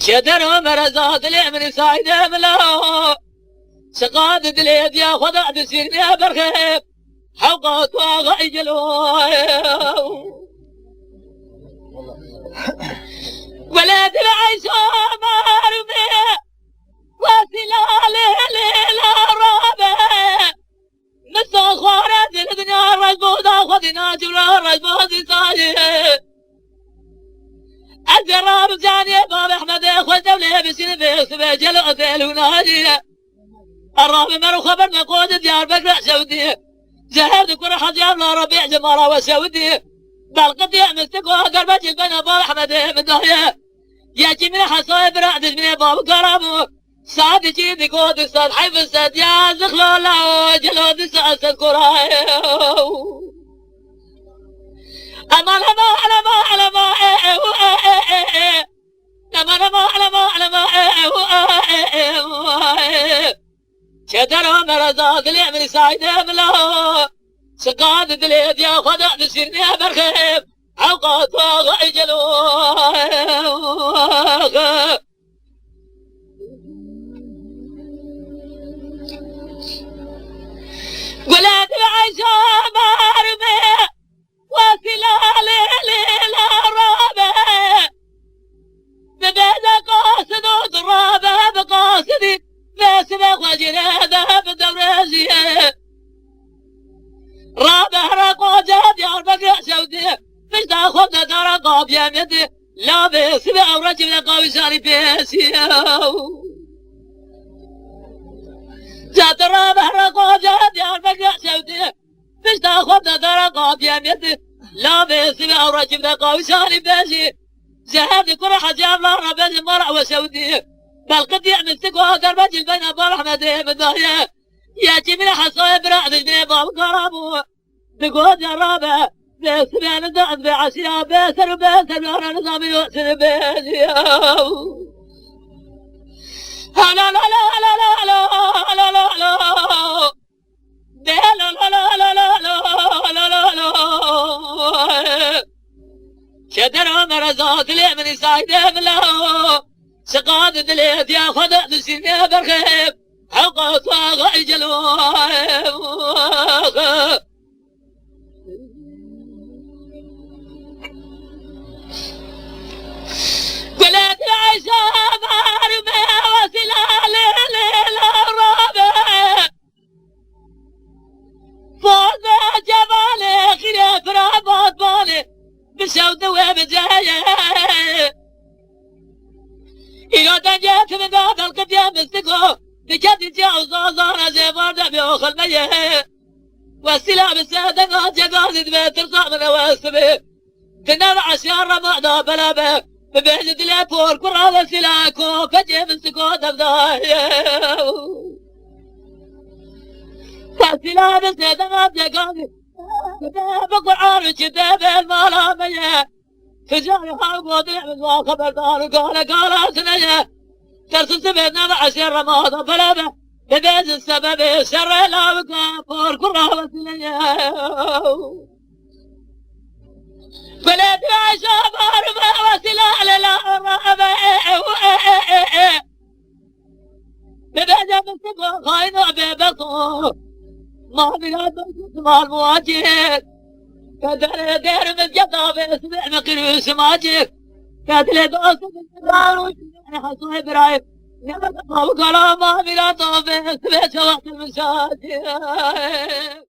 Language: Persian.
شدر مرزات اليمن سايد ملا سقاد دليد يا خدا دسير يا برخيب حوقات واغيجلو ولاد العيسى مارمي وسلاله للرابع مستخارة الدنيا الرجبودا خدنا جبرا الرجبود صاير الجراب جاني باب احمد اخوة دولة بسين بيس بجل اثيل ونادي الراب مرو خبر نقود ديار بكرة سودي زهر ذكر حجاب لا ربيع جمارة وسودي بالقطيع مستقوى قربة البنا باب احمد مدايا ياكي من حصايب رعدش من باب كرامو سعد جيدي قود الساد حيف الساد يا زخلولا جلود الساد كراي أمان أمان شدر مرزاق اليمن سايد ملا سقاد دليد يا خدا دسيرني برخيب عوقات واغيجلو ولاد العيشة مارمي وسلالي للرابع ببيت قاصد وضرابة بقاصدي باسم وجناده بالدورازية رابع رقو جاد يا بكر سودي مش تاخذ درقة بيمدي لا باسم او رجل قوي ساري بيسي جاد رابع رقو جاد يا بكر سودي مش تاخذ درقة بيمدي لا باسم او رجل قوي ساري بيسي زهد كل حجاب لا رب المرء وسودي بالقطيع مستقوى قربة البين ابو احمد بداية ياتي من حصايب رعدش من باب كرامو بقود الرابع باسم ندعت بعشيا باسر وانا نظام يؤسر بيدي لا لا لا لا لا لا لا لا لا لا لا لا لا لا لا شدر مرزات اليمن سايد ملا سقاد دليد يا خدا دسيني برخيب حوقات واغيجلو بلاد العيشة مارمي وسلالي للرابع فوز جبالي خلاف رابط بالي بسود وبجاية إلى دنجات من باب القديم مستقو بكد جاوز وزارة زيبار دبي وخل ميه والسلاح بالسادة جقاز بيت الصامن واسبي دنال عشيار رمضة بلابه ببهج دليبور كرال سلاكو فجي مستقو دبداية والسلاح بالسادة جقاز بقرآن كتاب الملامية تجاري حرب وضيع من خبر دار قال سنية ترسل سبيتنا بعشر رمضان بلابه ببيت السبب شر لا وكافور كرة سنية بلاد عشا باربا وسلال لا رابع ببيت مستقى خاين وبيبطو ما بلاد مال مواجه كدر دير من جدا باسمع مقروس ماجه كدر دوست من دارو حصو ابراهيم نبت قال ما بلاد باسمع وقت المساجد